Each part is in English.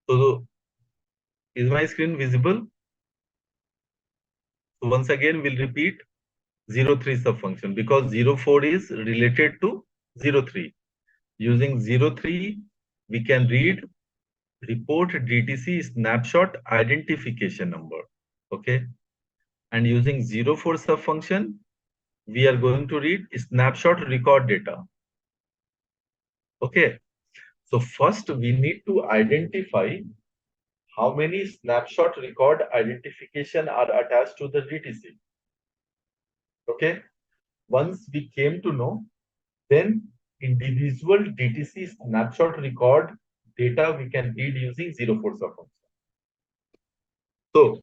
So is my screen visible? So once again, we'll repeat 03 subfunction because 04 is related to 03. Using 03, we can read report DTC snapshot identification number. Okay. And using 04 subfunction, we are going to read snapshot record data. Okay. So first we need to identify how many snapshot record identification are attached to the DTC. Okay. Once we came to know, then individual DTC snapshot record data we can read using 04 subfunction. So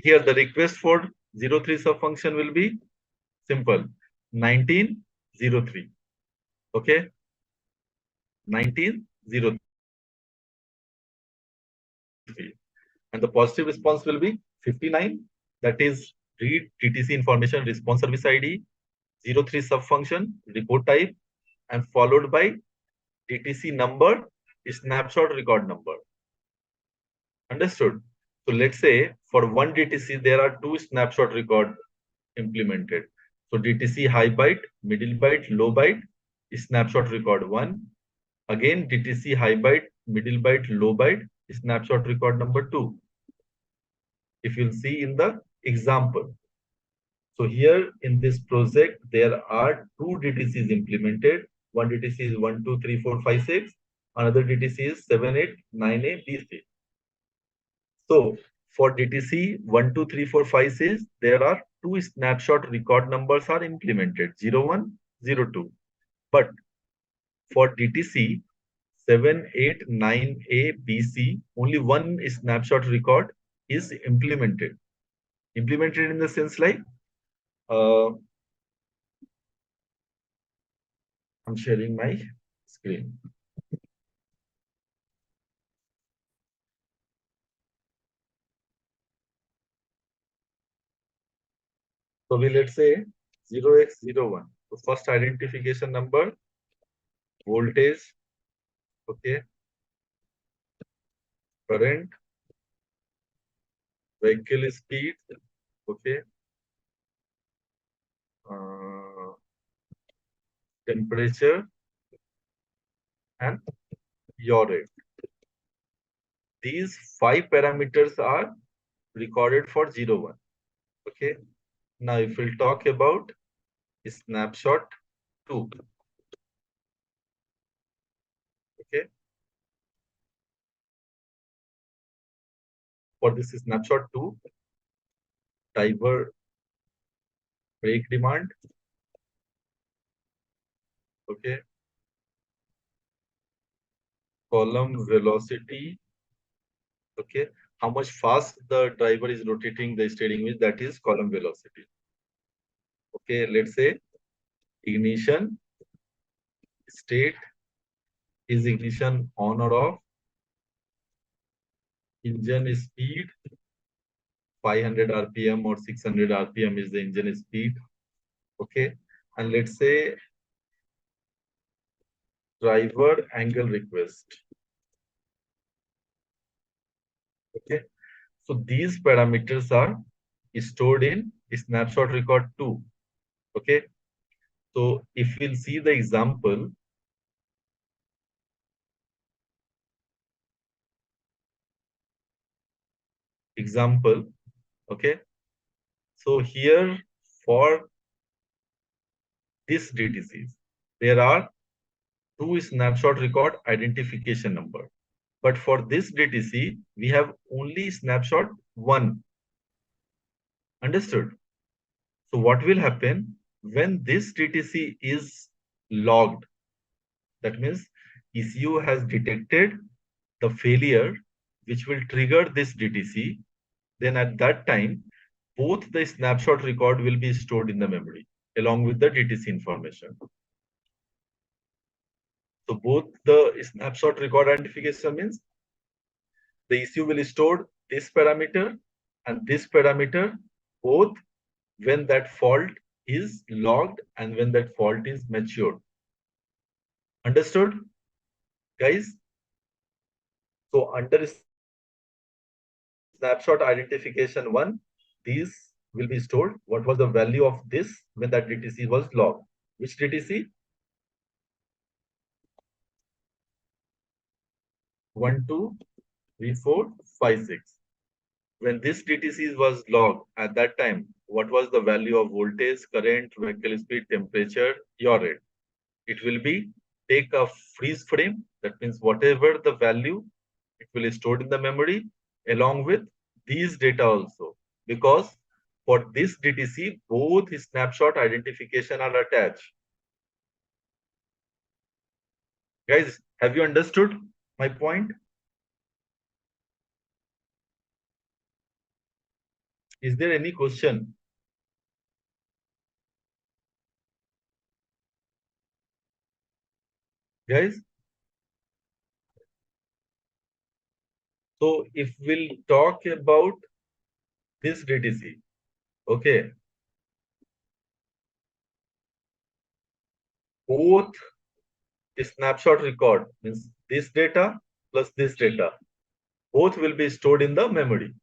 here the request for 03 subfunction will be simple 1903. Okay, 1903. And the positive response will be 59. That is read TTC information response service ID 03 subfunction report type and followed by DTC number snapshot record number. Understood? So let's say for one DTC, there are two snapshot record implemented. So DTC high byte, middle byte, low byte, snapshot record 1. Again, DTC high byte, middle byte, low byte, snapshot record number 2. If you'll see in the example. So here in this project, there are two DTCs implemented. One DTC is 1, 2, 3, 4, 5, 6. Another DTC is 7, 8, 9A, B3. So for DTC 1, 2, 3, 4, 5, 6, there are two snapshot record numbers are implemented 01, 02. But for DTC 7, 8, 9A, BC, only one snapshot record is implemented. Implemented in the sense like I'm sharing my screen. So we let's say 0x01. So first identification number, voltage, okay, current, vehicle speed, okay, uh, temperature, and yaw rate. These five parameters are recorded for 01. Okay. Now, if we'll talk about snapshot 2. Okay. For this snapshot 2, driver brake demand. Okay. Column velocity. Okay. How much fast the driver is rotating the steering wheel, that is column velocity. Okay. Let's say ignition state, is ignition on or off? Engine speed, 500 RPM or 600 RPM is the engine speed. Okay. And let's say driver angle request. Okay. So these parameters are stored in snapshot record 2. Okay. So if we'll see the example, okay. So here for this DTCs, there are two snapshot record identification number. But for this DTC, we have only snapshot 1. Understood? So what will happen when this DTC is logged? That means ECU has detected the failure which will trigger this DTC. Then at that time, both the snapshot record will be stored in the memory along with the DTC information. So both the snapshot record identification means the ECU will store this parameter and this parameter both when that fault is logged and when that fault is matured. Understood, guys? So under snapshot identification 1, these will be stored. What was the value of this when that DTC was logged? Which DTC? 1, 2, 3, 4, 5, 6. When this DTC was logged at that time, what was the value of voltage, current, vehicle speed, temperature, yaw rate? It will be take a freeze frame. That means whatever the value, it will be stored in the memory along with these data also. Because for this DTC, both snapshot identification are attached. Guys, have you understood my point? Is there any question? Guys, so if we'll talk about this DTC, okay, both snapshot record means this data plus this data, both will be stored in the memory.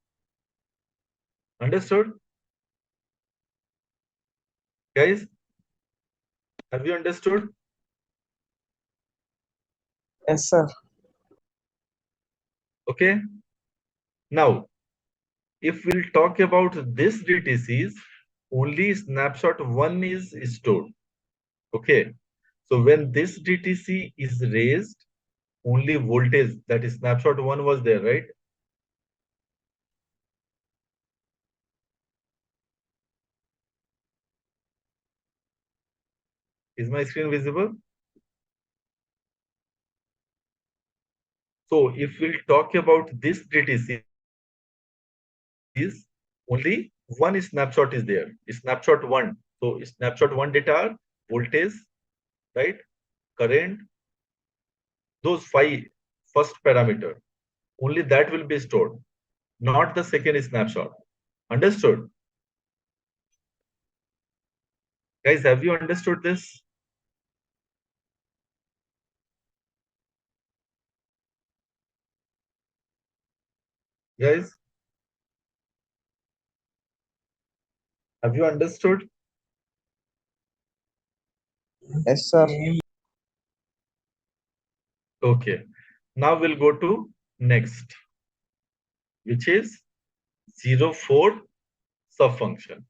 Understood? Guys, have you understood? Yes, sir. Okay. Now, if we'll talk about this DTCs, only snapshot 1 is stored. Okay. So when this DTC is raised, only voltage, that is snapshot 1 was there, right? Is my screen visible? So if we'll talk about this DTC, is only one snapshot is there. Snapshot 1. So snapshot 1 data are voltage, right? Current, those 5 first parameter. Only that will be stored, not the second snapshot. Understood? Guys, have you understood this? Guys, have you understood? Yes, sir. Okay. Now we'll go to next, which is 04 subfunction.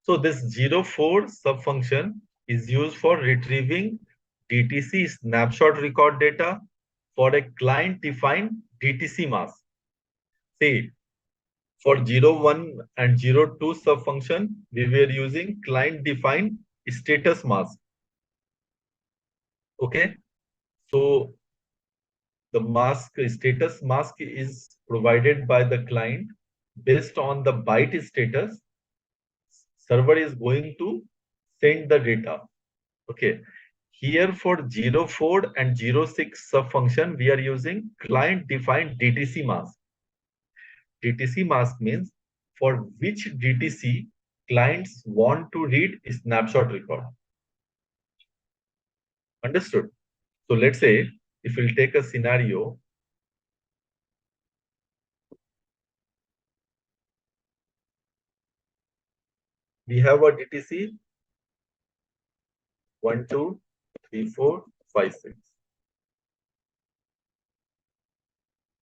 So this 04 subfunction is used for retrieving DTC snapshot record data for a client-defined DTC mask. See, for 01 and 02 subfunction, we were using client-defined status mask. Okay, so the mask status mask is provided by the client based on the byte status. Server is going to send the data. Okay, here for 04 and 06 subfunction, we are using client-defined DTC mask. DTC mask means for which DTC clients want to read a snapshot record. Understood? So let's say if we'll take a scenario, we have a DTC 1, 2, 3, 4, 5, 6.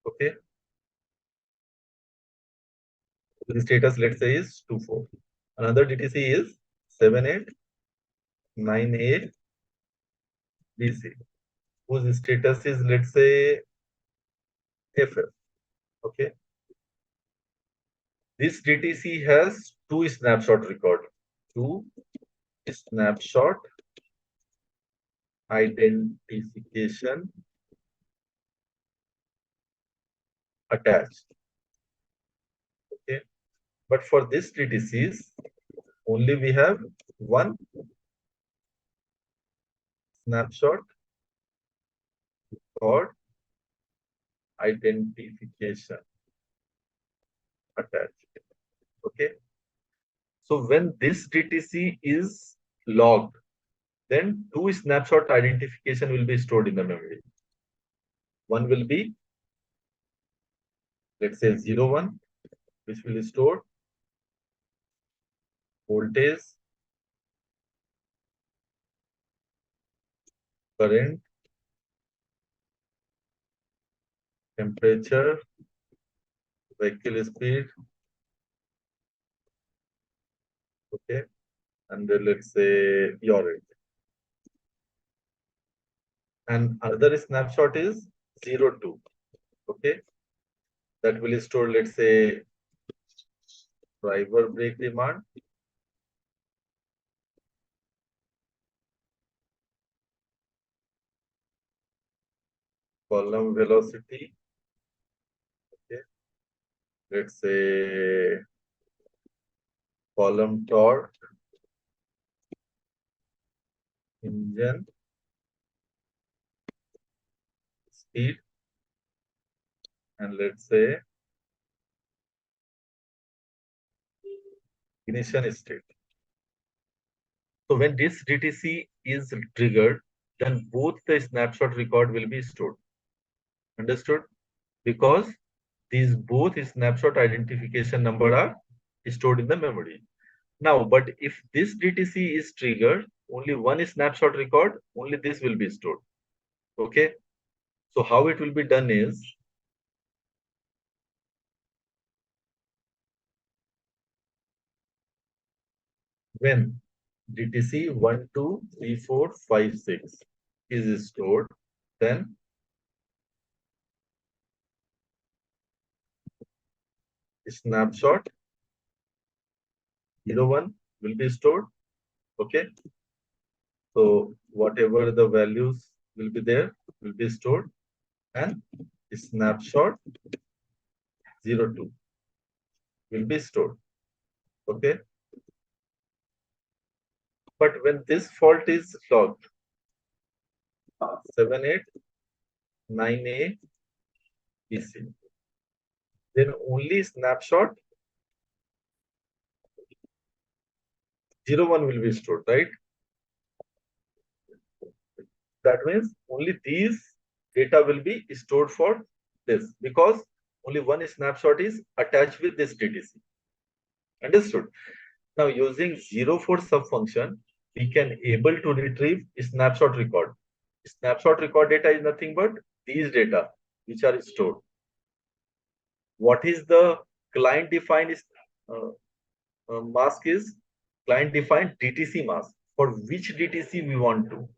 Okay. The status, let's say, is 2, 4. Another DTC is 7, 8, 9, 8, BC, whose status is, let's say, FF. Okay. This DTC has two snapshot record, two snapshot identification attached. Okay. But for this DTCs, only we have one snapshot record identification attached. Okay. So when this DTC is logged, then two snapshot identification will be stored in the memory. One will be, let's say 01, which will store voltage, current, temperature, vehicle speed, okay, and then let's say your age. And other snapshot is 02, okay, that will store, let's say, driver brake demand, column velocity, okay, let's say column torque, engine speed, and let's say ignition state. So when this DTC is triggered, then both the snapshot record will be stored. Understood? Because these both snapshot identification number are stored in the memory. Now, but if this DTC is triggered, only one snapshot record, only this will be stored. Okay. So how it will be done is, when DTC 1, 2, 3, 4, 5, 6 is stored, then snapshot 01 will be stored. Okay. So whatever the values will be there will be stored, and snapshot 02 will be stored. Okay. But when this fault is logged, 789A PC, then only snapshot 01 will be stored, right? That means only these data will be stored for this, because only one snapshot is attached with this DTC. Understood? Now using 04 subfunction, we can able to retrieve snapshot record. Snapshot record data is nothing but these data which are stored. What is the client defined mask is client defined DTC mask, for which DTC we want to.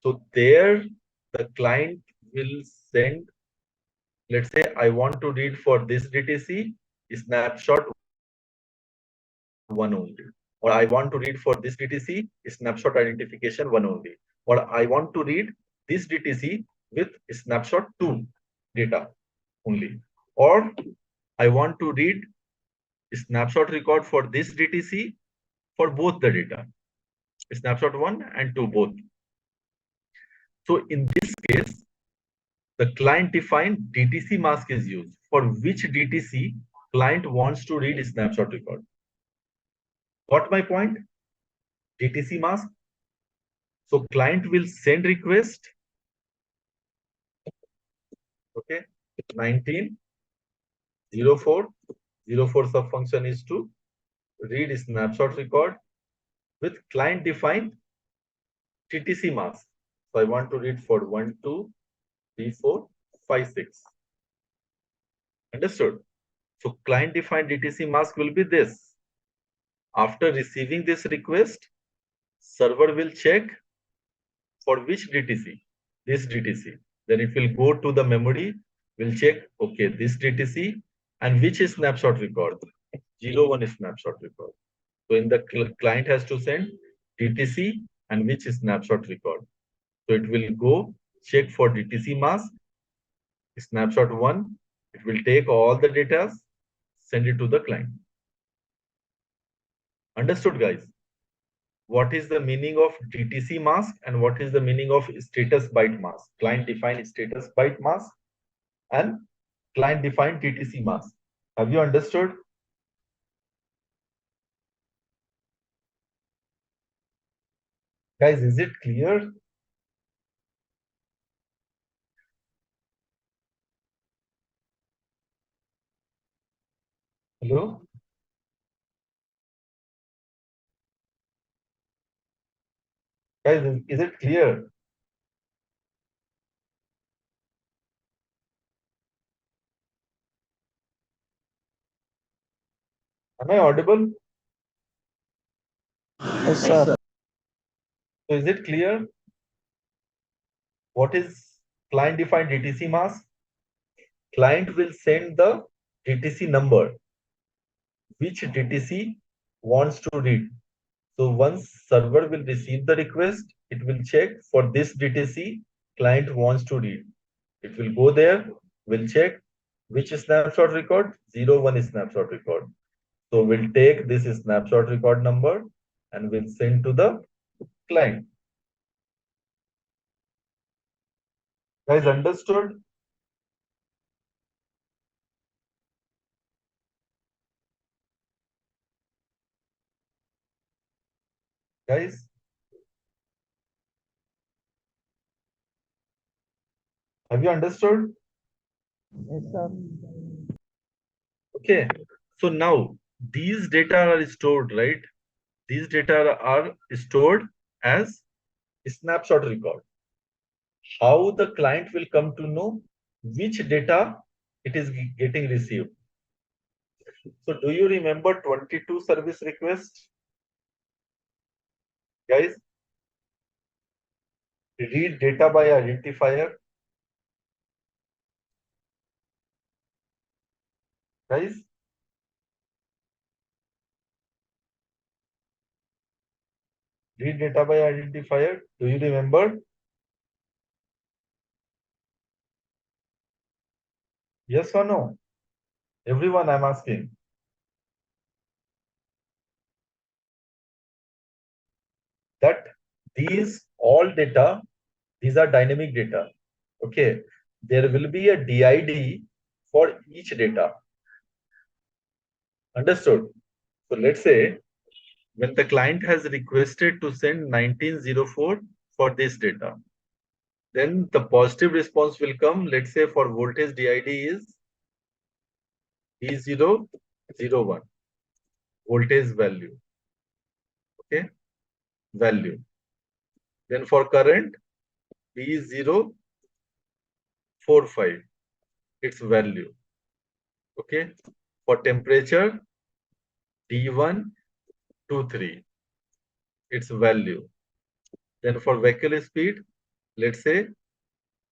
So there the client will send, let's say I want to read for this DTC snapshot 1 only, or I want to read for this DTC snapshot identification 1 only, or I want to read this DTC with snapshot 2 data only, or I want to read snapshot record for this DTC for both the data, snapshot 1 and 2 both. So in this case, the client defined DTC mask is used, for which DTC client wants to read snapshot record. Got my point? DTC mask. So client will send request, okay, 1904. 04 subfunction is to read snapshot record with client defined DTC mask. So I want to read for 1, 2, 3, 4, 5, 6. Understood? So client defined DTC mask will be this. After receiving this request, server will check for which DTC, this DTC. Then it will go to the memory, will check, okay, this DTC and which is snapshot record, 01 is snapshot record. So in the client has to send DTC and which is snapshot record. So it will go check for DTC mask, snapshot 1. It will take all the data, send it to the client. Understood, guys? What is the meaning of DTC mask and what is the meaning of status byte mask? Client defined status byte mask and client defined DTC mask. Have you understood? Guys, is it clear? Hello? Guys, is it clear? Am I audible? Yes, sir. So is it clear? What is client defined DTC mask? Client will send the DTC number, which DTC wants to read. So once server will receive the request, it will check for this DTC client wants to read. It will go there, will check which snapshot record, 01 snapshot record. So we'll take this snapshot record number and we'll send to the client. Guys, understood? Guys, have you understood? Yes, sir. Okay. So now these data are stored, right? These data are stored as snapshot record. How the client will come to know which data it is getting received. So do you remember 22 service requests? Guys, read data by identifier. Guys, read data by identifier. Do you remember? Yes or no? Everyone, I'm asking. That these all data, these are dynamic data. Okay. There will be a DID for each data. Understood? So let's say when the client has requested to send 1904 for this data, then the positive response will come. Let's say for voltage DID is V001, voltage value. Okay, value. Then for current, V045, its value. Okay, for temperature, D123, its value. Then for vehicle speed, let's say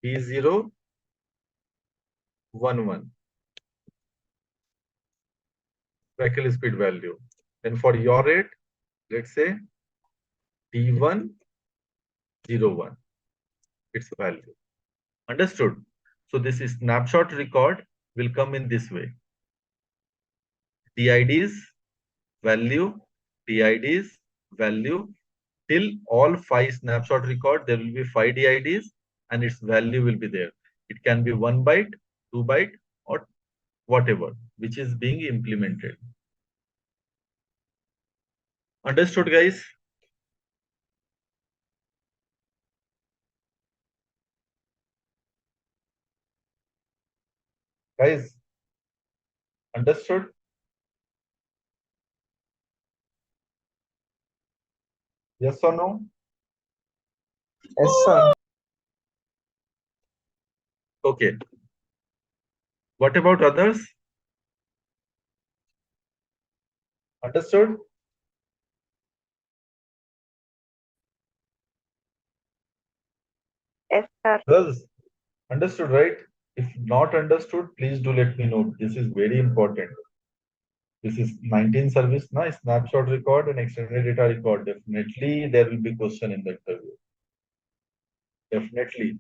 V011, vehicle speed value. Then for yaw rate, let's say D101, its value. Understood? So this is snapshot record will come in this way. DIDs, value, DIDs, value, till all 5 snapshot record, there will be 5 DIDs and its value will be there. It can be 1 byte, 2 byte, or whatever, which is being implemented. Understood, guys? Guys, understood? Yes or no? Yes, sir. Okay. What about others? Understood? Yes, sir. Girls, understood, right? If not understood, please do let me know. This is very important. This is 19 service, na snapshot record and extended data record. Definitely, there will be question in the interview. Definitely,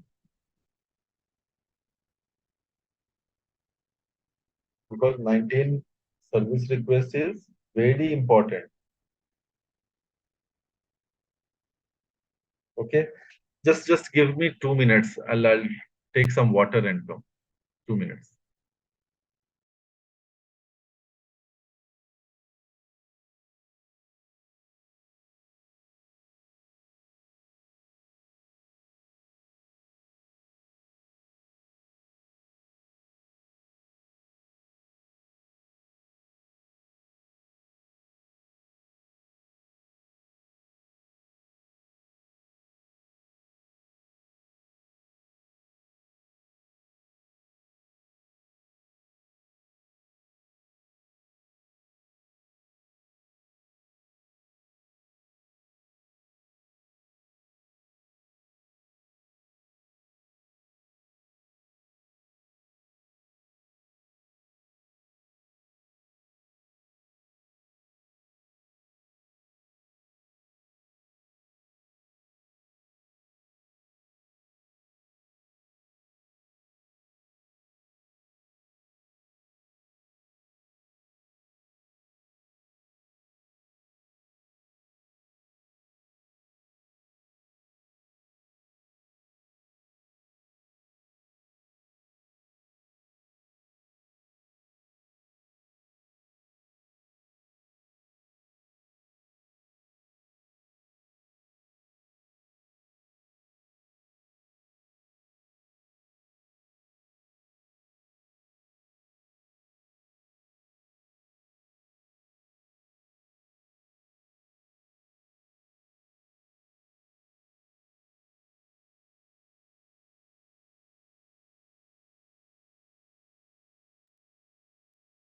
because 19 service request is very important. Okay, just give me 2 minutes. I'll take some water and come. 2 minutes.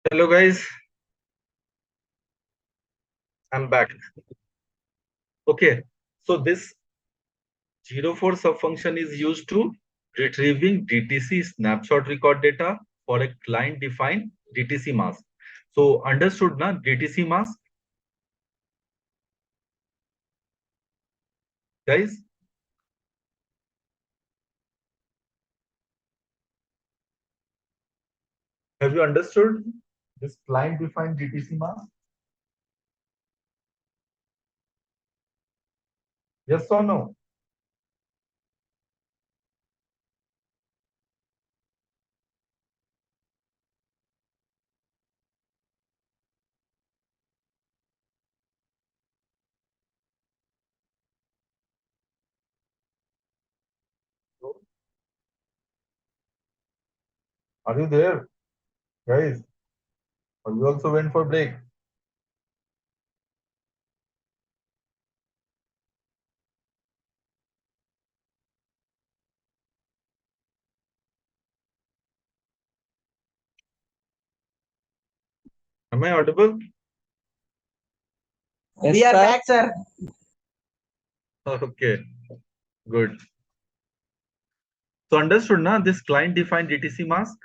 Hello guys, I'm back. Okay, so this 04 subfunction is used to retrieving DTC snapshot record data for a client defined DTC mask. So understood na DTC mask, guys? Have you understood this client defined DTC mask? Yes or no? Are you there, guys? Or you also went for break? Am I audible? Yes, We are sir. back, sir. Okay, good. So understood na this client defined DTC mask?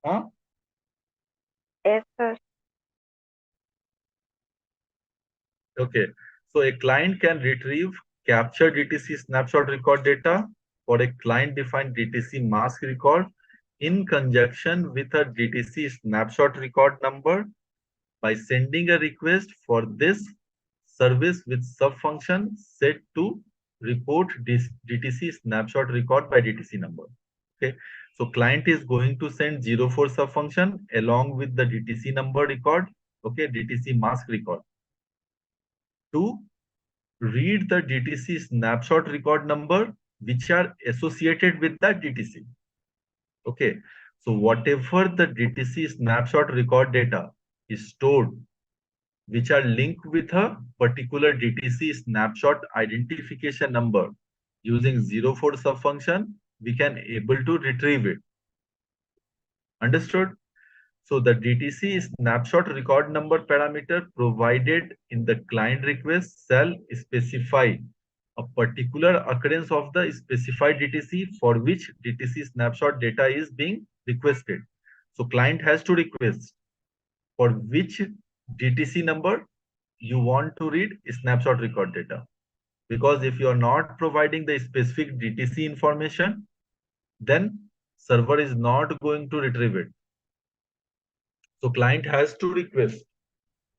Huh? Yes, sir. Okay, so a client can retrieve capture DTC snapshot record data for a client-defined DTC mask record in conjunction with a DTC snapshot record number by sending a request for this service with subfunction set to report this DTC snapshot record by DTC number. Okay, so client is going to send 04 subfunction along with the DTC number record, okay, DTC mask record to read the DTC snapshot record number which are associated with that DTC. Okay, so whatever the DTC snapshot record data is stored, which are linked with a particular DTC snapshot identification number using 04 subfunction, we can able to retrieve it. Understood? So the DTC snapshot record number parameter provided in the client request shall specify a particular occurrence of the specified DTC for which DTC snapshot data is being requested. So client has to request for which DTC number you want to read snapshot record data. Because if you are not providing the specific DTC information, then server is not going to retrieve it. So client has to request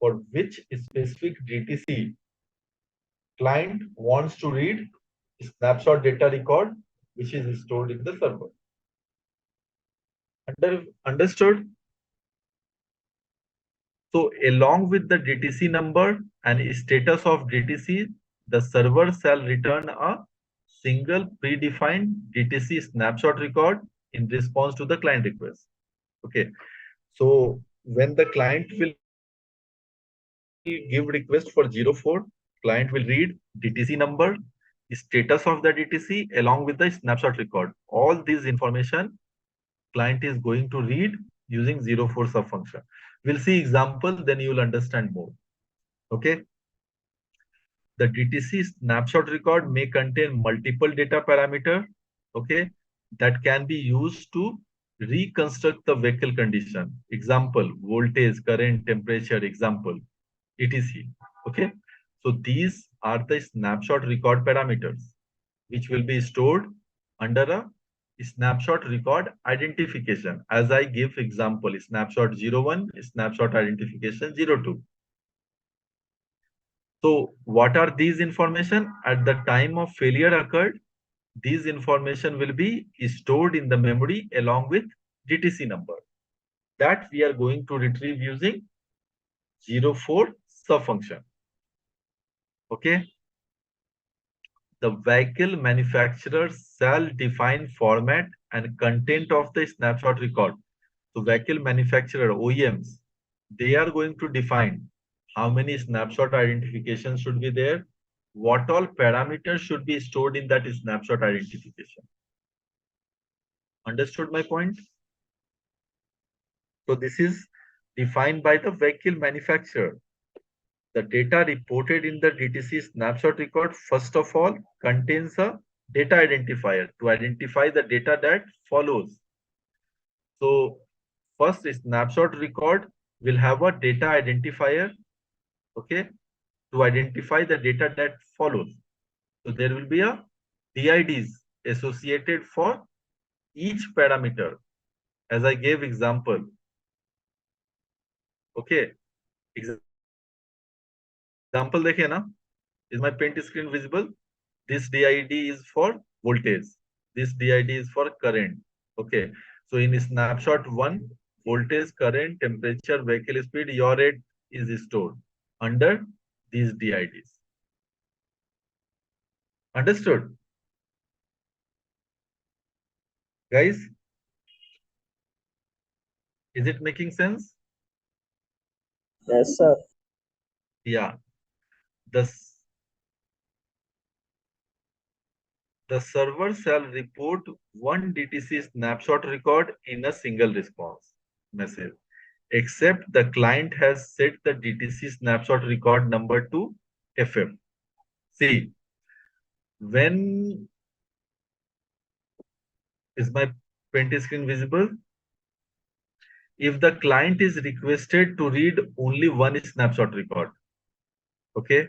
for which specific DTC client wants to read snapshot data record which is stored in the server. Understood? So along with the DTC number and status of DTC, the server shall return a single predefined DTC snapshot record in response to the client request. Okay. So when the client will give request for 04, client will read DTC number, status of the DTC along with the snapshot record. All these information client is going to read using 04 subfunction. We'll see example, then you will understand more. Okay. The DTC snapshot record may contain multiple data parameter, okay, that can be used to reconstruct the vehicle condition. Example, voltage, current, temperature, example, etc. Okay. So these are the snapshot record parameters, which will be stored under a snapshot record identification. As I give example, snapshot 01, snapshot identification 02. So what are these information? At the time of failure occurred, these information will be stored in the memory along with DTC number that we are going to retrieve using 04 subfunction. Okay. The vehicle manufacturer shall define format and content of the snapshot record. So vehicle manufacturer, OEMs, they are going to define how many snapshot identifications should be there, what all parameters should be stored in that snapshot identification. Understood my point? So this is defined by the vehicle manufacturer. The data reported in the DTC snapshot record, first of all, contains a data identifier to identify the data that follows. So first snapshot record will have a data identifier, okay, to identify the data that follows. So there will be a DIDs associated for each parameter. As I gave example, okay, example dekhe na, is my paint screen visible? This DID is for voltage. This DID is for current. Okay. So in snapshot 1, voltage, current, temperature, vehicle speed, your rate is stored under these DIDs. Understood? Guys, is it making sense? Yes, sir. Yeah. The server shall report one DTC snapshot record in a single response message, except the client has set the DTC snapshot record number to FF. See, when is my paint screen visible? If the client is requested to read only one snapshot record, okay,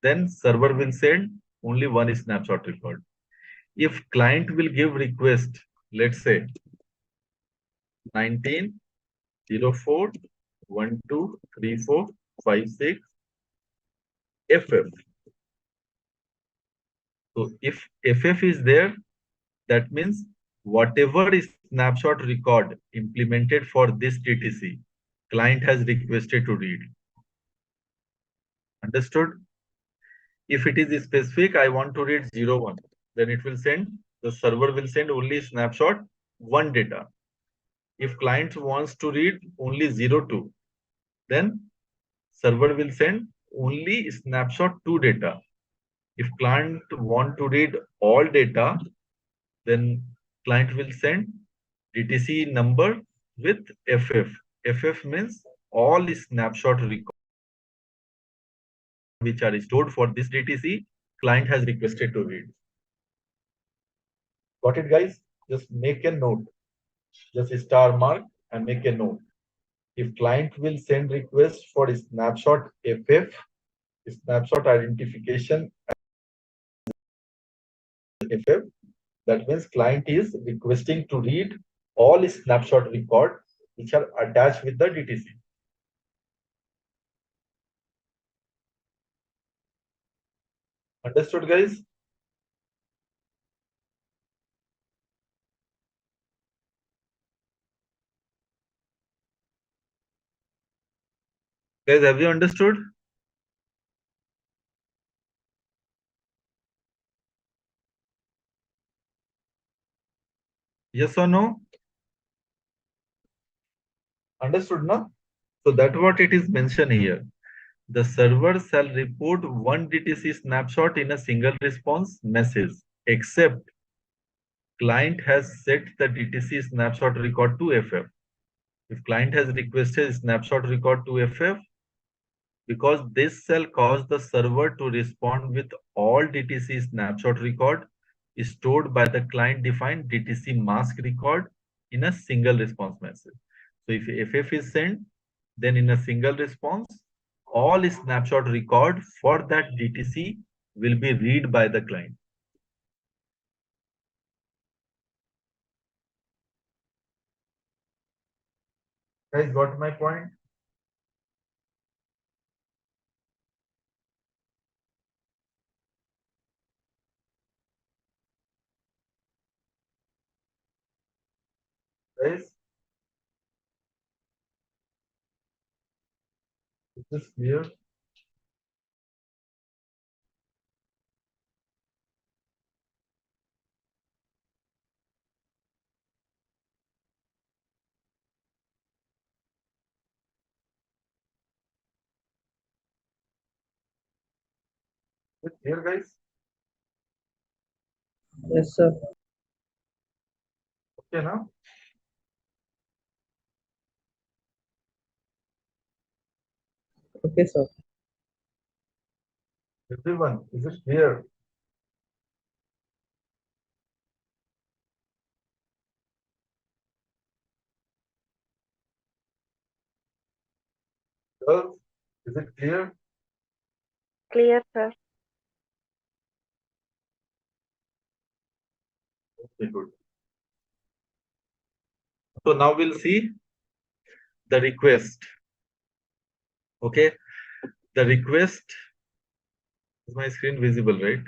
then server will send only one snapshot record. If client will give request, let's say 1904 123456 FF. So if FF is there, that means whatever is snapshot record implemented for this DTC, client has requested to read. Understood? If it is specific, I want to read 01, then it will send, the server will send only snapshot 1 data. If client wants to read only 02, then server will send only snapshot 2 data. If client want to read all data, then client will send DTC number with FF. FF means all snapshot records which are stored for this DTC, client has requested to read. Got it, guys? Just make a note. Just star mark and make a note. If client will send request for a snapshot FF, snapshot identification FF, that means client is requesting to read all snapshot record which are attached with the DTC. Understood, guys? Guys, have you understood? Yes or no? Understood, no? So that's what it is mentioned here. The server shall report one DTC snapshot in a single response message, except client has set the DTC snapshot record to FF. If client has requested snapshot record to FF, because this shall cause the server to respond with all DTC snapshot record stored by the client defined DTC mask record in a single response message. So if FF is sent, then in a single response, all snapshot record for that DTC will be read by the client. Guys, got my point? Guys, is this clear? Is it clear, guys? Yes, sir. Okay, now. Okay, sir. Everyone, is it clear? Girls, is it clear? Clear, sir. Okay, good. So now we'll see the request. Okay, the request is my screen visible, right?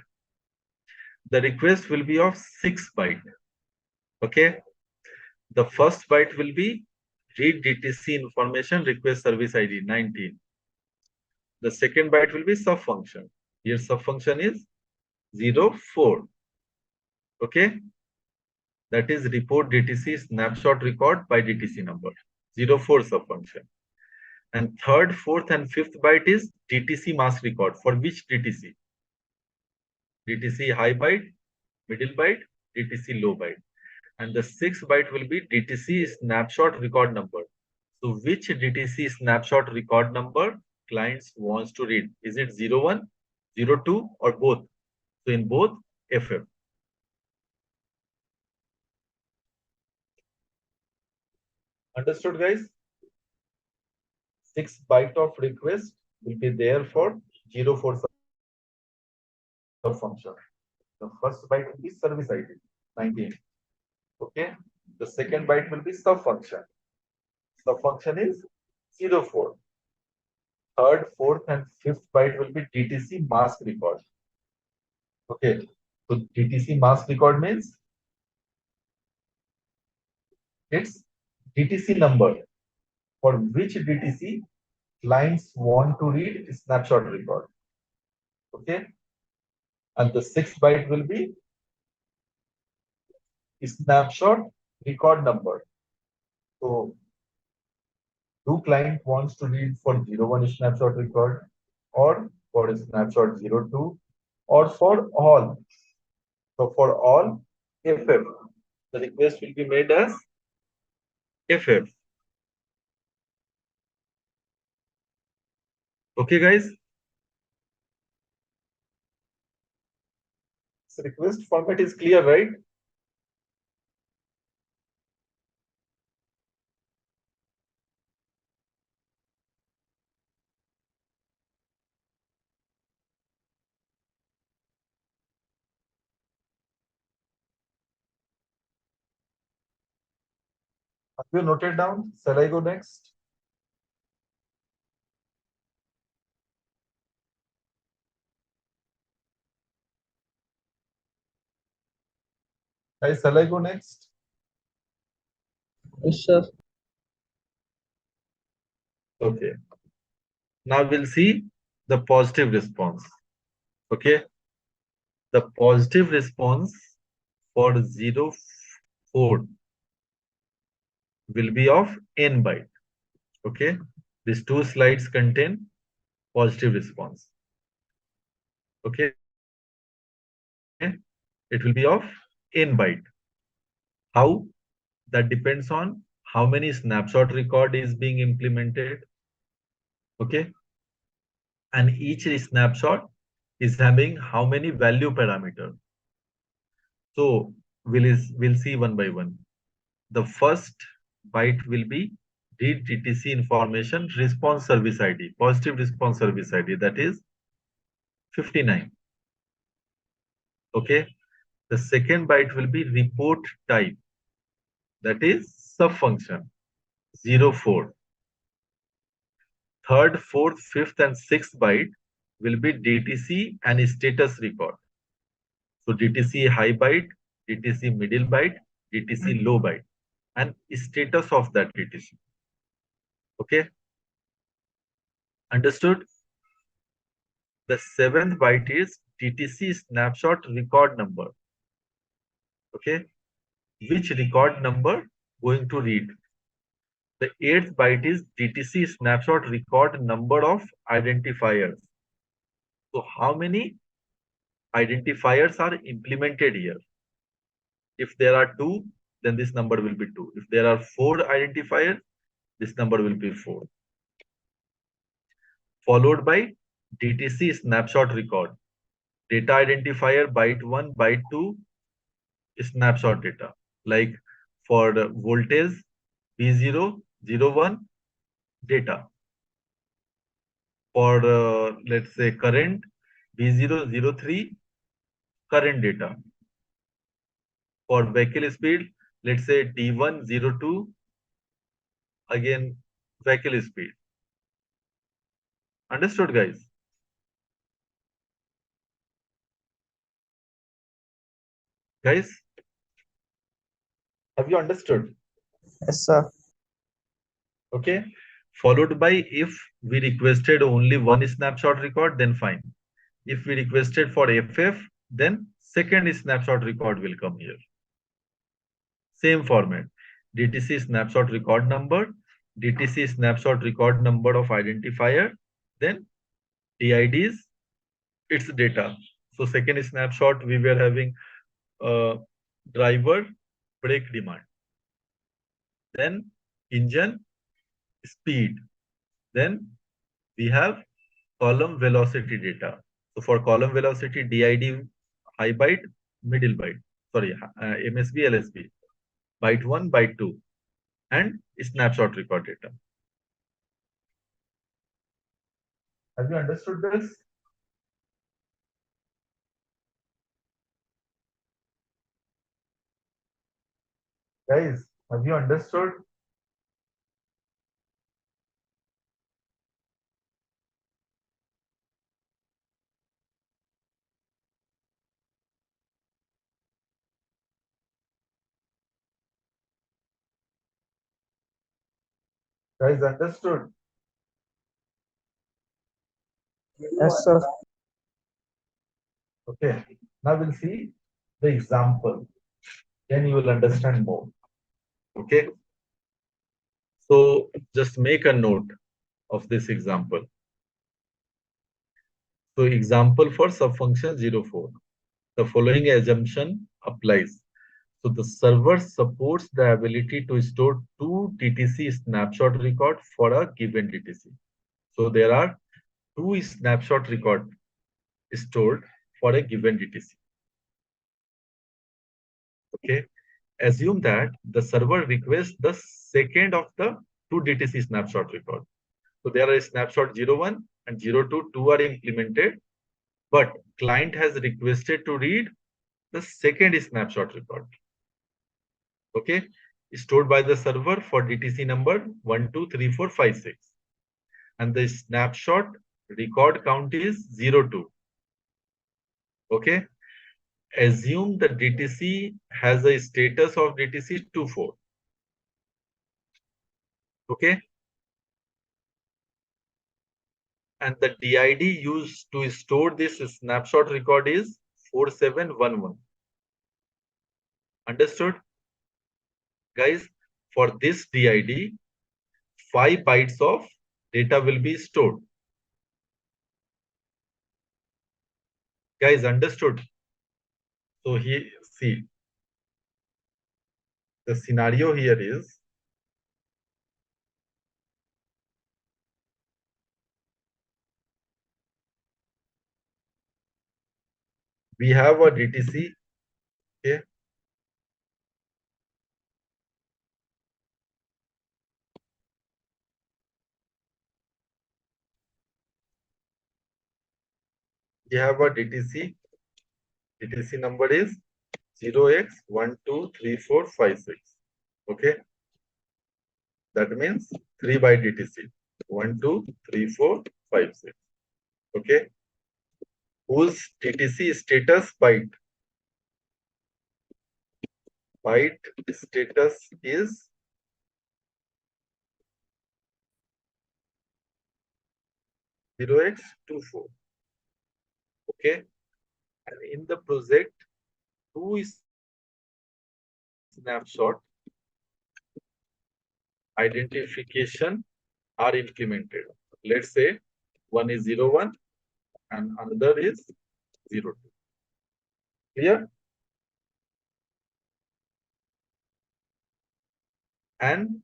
The request will be of 6 byte. Okay, the first byte will be read DTC information request service ID 19. The second byte will be sub function. Here sub function is 04. Okay, that is report DTC snapshot record by DTC number 04 sub function. And third, fourth, and fifth byte is DTC mask record. For which DTC? DTC high byte, middle byte, DTC low byte. And the sixth byte will be DTC snapshot record number. So which DTC snapshot record number clients wants to read? Is it 01, 02, or both? So in both, FF. Understood, guys? 6 byte of request will be there for 04 function. The first byte will be service ID 19. Okay. The second byte will be sub function. Sub function is 04. Third, fourth, and fifth byte will be DTC mask record. Okay. So DTC mask record means it's DTC number for which DTC clients want to read snapshot record. Okay. And the sixth byte will be snapshot record number. So do client wants to read for 01 snapshot record or for snapshot 02 or for all. So for all FF, the request will be made as FF. Okay, guys. So request format is clear, right? Have you noted down? Shall I go next? Guys, shall I go next? Yes, sir. Okay. Now we'll see the positive response. Okay. The positive response for 04 will be of n byte. Okay. These two slides contain positive response. Okay. It will be of n byte. How? That depends on how many snapshot record is being implemented. Okay. And each snapshot is having how many value parameter. So we'll see one by one. The first byte will be read DTC information response service ID, positive response service ID, that is 59. Okay. The second byte will be report type, that is subfunction 04. Third, fourth, fifth, and sixth byte will be DTC and status record. So DTC high byte, DTC middle byte, DTC low byte, and status of that DTC. Okay. Understood? The seventh byte is DTC snapshot record number. Okay. Which record number going to read? The eighth byte is DTC snapshot record number of identifiers. So how many identifiers are implemented here. If there are 2, then this number will be 2. If there are 4 identifiers, this number will be 4. Followed by DTC snapshot record. Data identifier byte 1, byte 2, snapshot data. Like for the voltage V0, 01 data. For let's say current V0, 03 current data. For vehicle speed, let's say D1, 02 again vehicle speed. Understood, guys? Guys, have you understood? Yes, sir. Okay. Followed by if we requested only one snapshot record, then fine. If we requested for FF, then second snapshot record will come here. Same format. DTC snapshot record number, DTC snapshot record number of identifier, then DIDs, its data. So second snapshot, we were having driver brake demand, then engine speed, then we have column velocity data. So for column velocity, DID high byte, middle byte, sorry, MSB, LSB, byte 1, byte 2, and snapshot record data. Have you understood this? Guys, have you understood? Guys, understood? Yes, sir. Okay. Now we'll see the example. Then you will understand more. Okay. So just make a note of this example. So example for subfunction 04. The following assumption applies. So the server supports the ability to store 2 DTC snapshot record for a given DTC. So there are 2 snapshot record stored for a given DTC. Okay. Assume that the server requests the second of the 2 DTC snapshot record. So there are snapshot 01 and 02, 2 are implemented, but client has requested to read the second snapshot record. Okay, stored by the server for DTC number 1, 2, 3, 4, 5, 6. And the snapshot record count is 02. Okay, assume the DTC has a status of DTC 24. Okay, and the DID used to store this snapshot record is 4711. Understood? Guys, for this DID, 5 bytes of data will be stored. Guys, understood? So here, see, the scenario here is we have a DTC. Okay. We have a DTC. DTC number is 0x123456. Okay. That means 3 byte DTC. 1, 2, 3, 4, 5, 6. Okay. Whose DTC status byte? Byte status is 0x24. Okay. And in the project, 2 is snapshot identification are implemented. Let's say one is 01 and another is 02. Clear? And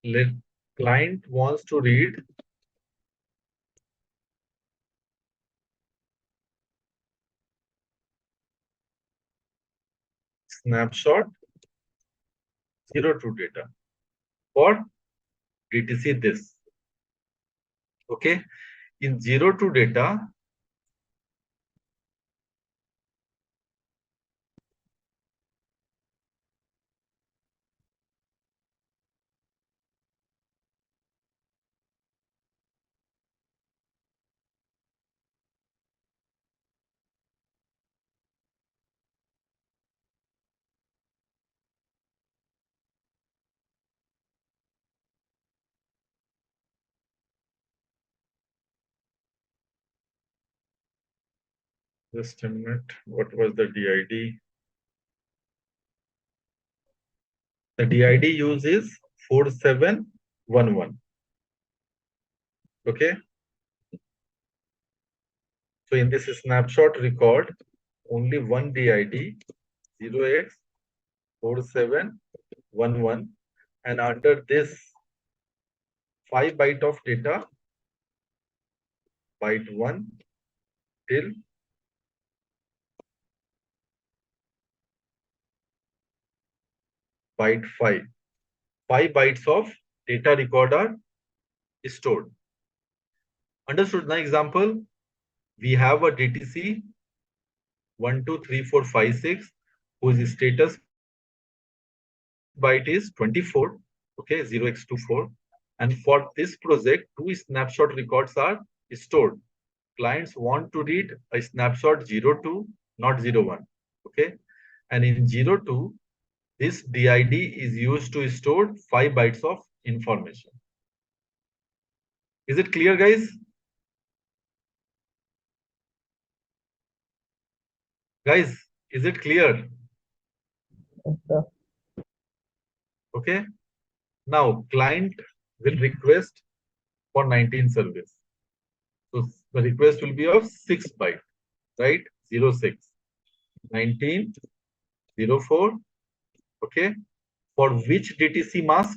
let client wants to read snapshot 02 data for DTC this. Okay. In 02 data, just a minute, what was the DID? The DID use is 4711. Okay. So in this snapshot record, only one DID 0x4711, and under this 5 byte of data, byte 1 till byte 5. 5 bytes of data record are stored. Understood? Now example, we have a DTC 123456 whose status byte is 24, okay, 0x24. And for this project, 2 snapshot records are stored. Clients want to read a snapshot 02, not 01. Okay. And in 02, this DID is used to store 5 bytes of information. Is it clear, guys? Guys, is it clear? Yes, sir. Okay. Now, client will request for 19 service. So the request will be of 6 byte, right? 06, 19, 04. Okay. For which DTC mask?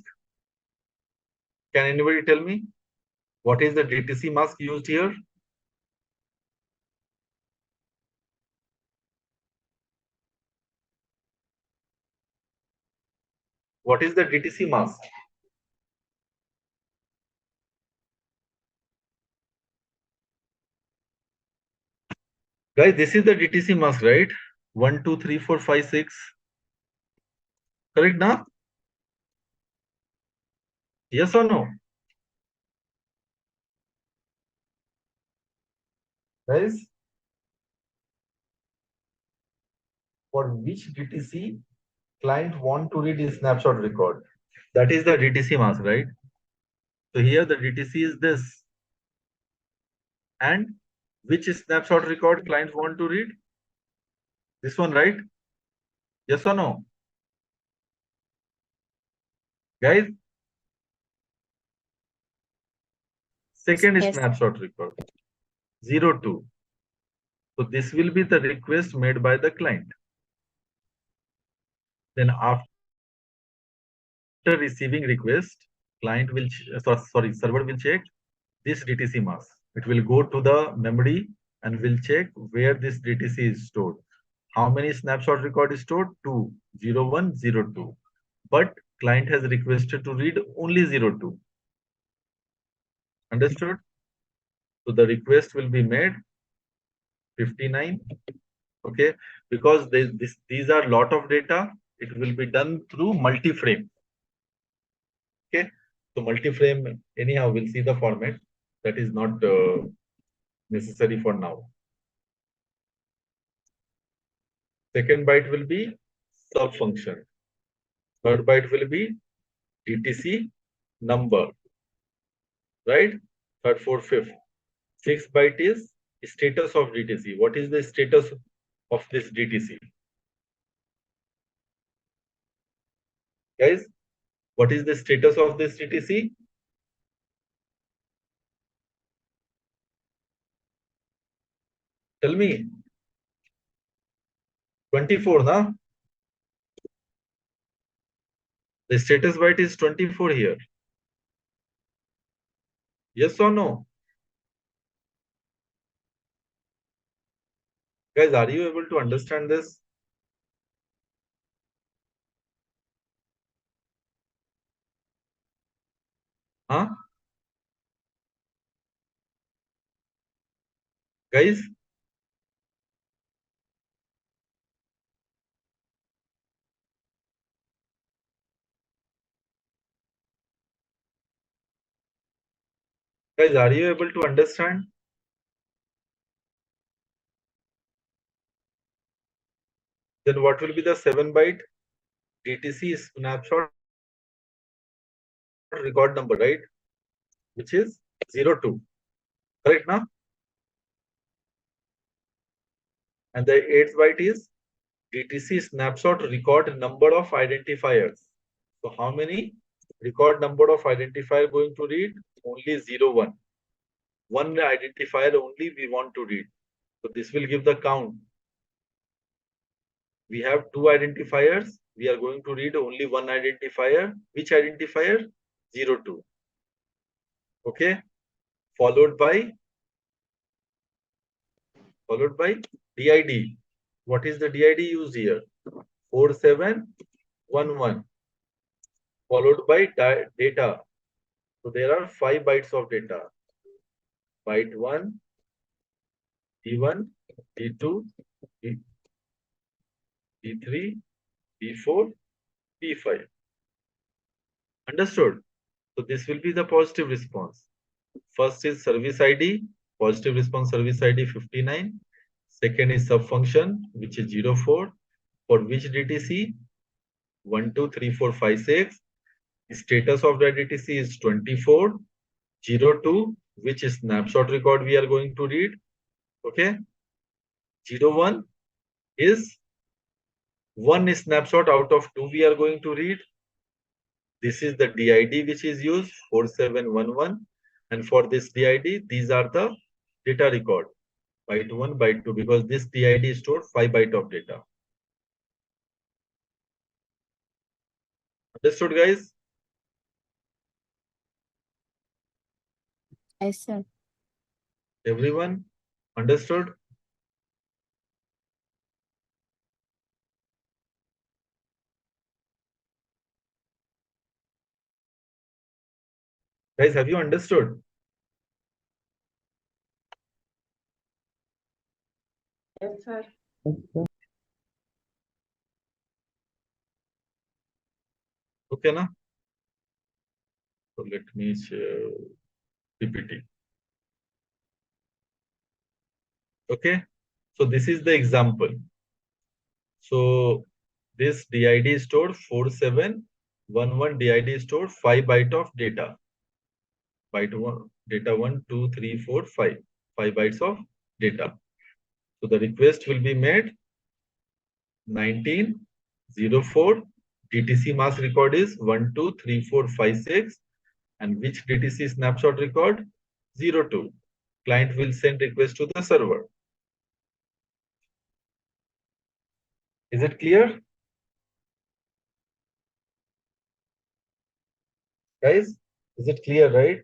Can anybody tell me? What is the DTC mask used here? What is the DTC mask? Guys, this is the DTC mask, right? 1, 2, 3, 4, 5, 6. Correct now? Yes or no? Guys, for which DTC client want to read his snapshot record? That is the DTC mask, right? So here the DTC is this. And which snapshot record clients want to read? This one, right? Yes or no? Guys, second Yes. snapshot record, 02. So this will be the request made by the client. Then after receiving request, client will, server will check this DTC mask. It will go to the memory and will check where this DTC is stored. How many snapshot record is stored? 2, 01, 02. But client has requested to read only 02. Understood? So the request will be made 59. Okay, because these are lot of data, it will be done through multi-frame. Okay, so multi-frame, anyhow, we'll see the format. That is not necessary for now. Second byte will be sub-function. Third byte will be DTC number, right? Third, fourth, fifth. Sixth byte is status of DTC. What is the status of this DTC? Guys, what is the status of this DTC? Tell me. 24, na? The status byte is 24 here. Yes or no? Guys, are you able to understand this? Huh? Guys? Guys, are you able to understand? Then what will be the 7 byte DTC snapshot record number, right? Which is 02. Correct now? And the 8th byte is DTC snapshot record number of identifiers. So how many record number of identifier going to read? Only 01. One identifier only we want to read. So this will give the count. We have two identifiers. We are going to read only one identifier. Which identifier? 02. Okay. Followed by DID. What is the DID used here? 4711. Followed by data. So there are 5 bytes of data. Byte 1, D1, D2, D3, D4, D5. Understood? So this will be the positive response. First is service ID, positive response service ID 59. Second is subfunction, which is 04. For which DTC? 1, 2, 3, 4, 5, 6. Status of the DTC is 24. 02, which is snapshot record we are going to read. Okay. 01 is one snapshot out of 2 we are going to read. This is the DID which is used, 4711. And for this DID, these are the data record, byte 1, byte 2, because this DID stores 5 byte of data. Understood, guys? Yes, sir. Everyone understood? Guys, have you understood? Yes, sir. Yes, sir. Okay, na? So let me share PPT. Okay, so this is the example. So this DID stored 4711 DID stored 5 byte of data. Byte 1, data 1, 2, 3, 4, 5. 5 bytes of data. So the request will be made 1904. DTC mask record is 1, 2, 3, 4, 5, 6. And which DTC snapshot record? 02. Client will send request to the server. Is it clear? Guys, is it clear, right?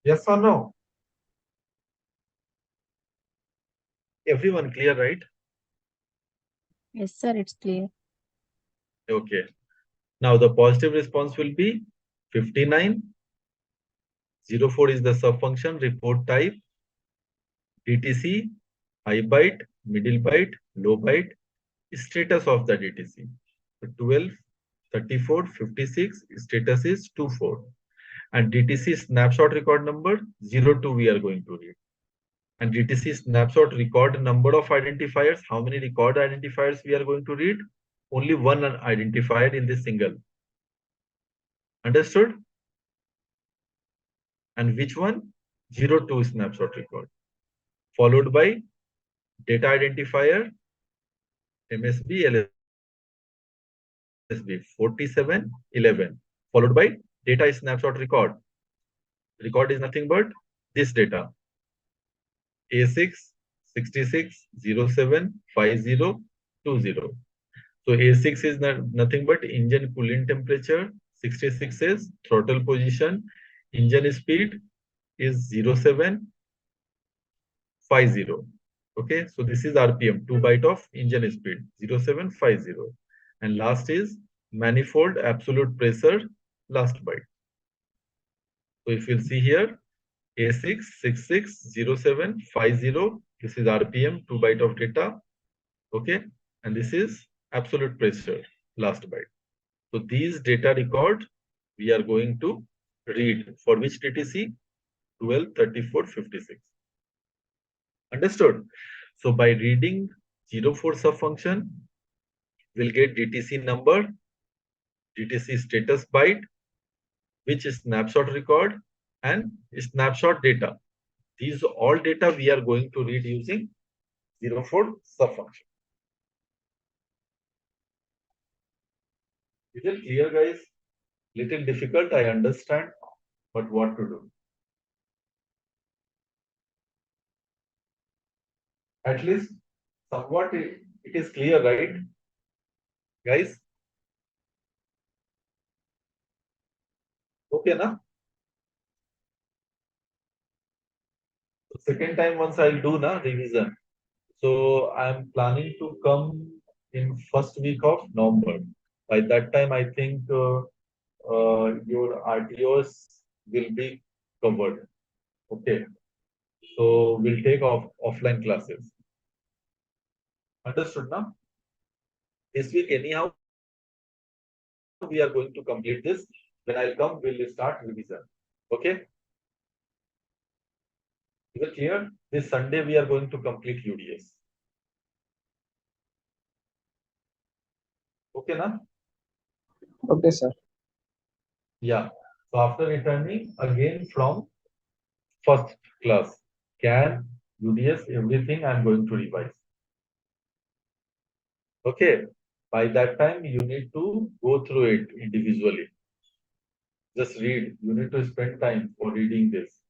Yes or no? Everyone clear, right? Yes, sir. It's clear. Okay. Now the positive response will be 59. 04 is the subfunction report type. DTC, high byte, middle byte, low byte, status of the DTC. So 12, 34, 56, status is 24. And DTC snapshot record number 02 we are going to read. And DTC snapshot record number of identifiers, how many record identifiers we are going to read? Only one identifier in this single. Understood? And which one? 02 snapshot record. Followed by data identifier, MSB, LSB, 4711. Followed by data snapshot record. Record is nothing but this data. A6, 66, 07, 50, 20. So A6 is nothing but engine coolant temperature, 66 is throttle position, engine speed is 07, 50. Okay, so this is RPM, 2 byte of engine speed, 0750. And last is manifold absolute pressure, last byte. So if you'll see here, A6, 66, 07, 50, this is RPM, 2 byte of data. Okay, and this is absolute pressure, last byte. So these data record we are going to read for which DTC? 123456. Understood? So by reading 04 subfunction, we'll get DTC number, DTC status byte, which is snapshot record, and snapshot data. These all data we are going to read using 04 subfunction. Is it clear, guys? Little difficult, I understand, but what to do? At least somewhat it is clear, right? Guys? Okay, na? Second time once I'll do na revision. So I'm planning to come in first week of November. By that time, I think your RTOs will be covered. Okay. So we'll take offline classes. Understood now? This week, anyhow, we are going to complete this. When I'll come, we'll start revision. Okay? Is it clear? This Sunday, we are going to complete UDS. Okay, na? Okay, sir. Yeah. So after returning again from first class, CAN, UDS, everything I'm going to revise. Okay. By that time, you need to go through it individually. Just read. You need to spend time for reading this.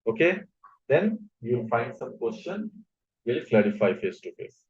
Okay. Then you'll find some question. We'll clarify face to face.